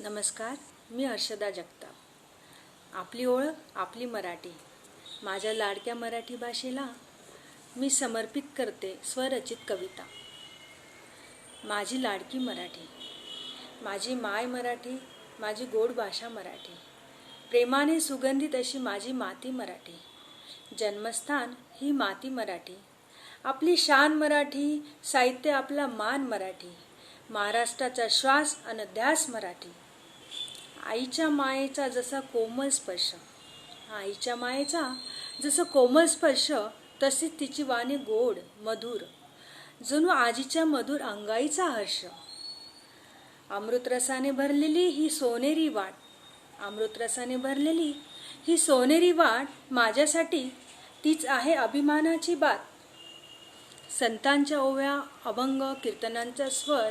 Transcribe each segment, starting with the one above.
नमस्कार, मी हर्षदा जगताप। आपली ओळख आपली मराठी। माझ्या लाडक्या मराठी भाषेला मी समर्पित करते स्वरचित कविता। माझी लाडकी मराठी, माझी माय मराठी, माझी गोड भाषा मराठी, प्रेमाने सुगंधित अशी माझी माती मराठी। जन्मस्थान ही माती मराठी, आपली शान मराठी, साहित्य आपला मान मराठी, महाराष्ट्राचा श्वास अन ध्यास मराठी। आईच्या मायेचा जसा कोमल स्पर्श, आईच्या मायेचा जसा कोमल स्पर्श, तशीच तिची वाणी गोड मधुर, जणू आजीच्या मधुर अंगाईचा हर्ष। अमृतरसाने भरलेली ही सोनेरी वाट, अमृतरसाने भरलेली ही सोनेरी वाट, माझ्यासाठी तीच आहे अभिमानाची बात। संतांच्या ओव्या अभंग कीर्तनांचा स्वर,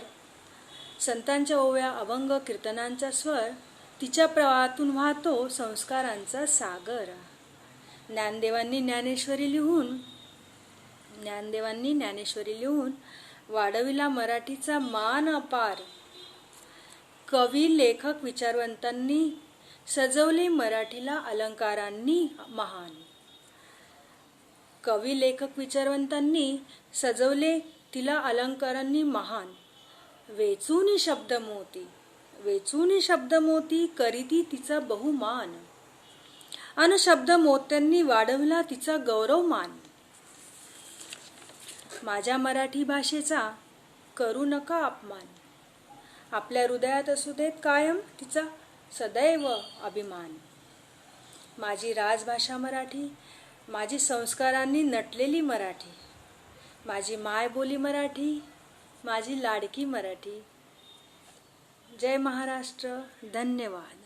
संतांच्या ओव्या अभंग कीर्तनांचा स्वर, तिच्या प्रवाहातून वाहतो संस्कारांचा सागर। ज्ञानदेवांनी ज्ञानेश्वरी लिहून वाढविला मराठीचा मान अपार। कवी लेखक विचारवंतांनी सजवले मराठीला अलंकारांनी महान। कवी लेखक विचारवंतांनी सजवले तिला अलंकारांनी महान। वेचूनी शब्द मोती करीती तिचा बहुमान, अन शब्द मोत्यांनी वाढवला तिचा गौरवमान। माझ्या मराठी भाषेचा करू नका अपमान, आपल्या हृदयात असू देत कायम तिचा सदैव अभिमान। माझी राजभाषा मराठी, माझी संस्कारांनी नटलेली मराठी, माझी मायबोली मराठी, माझी लाडकी मराठी। जय महाराष्ट्र, धन्यवाद।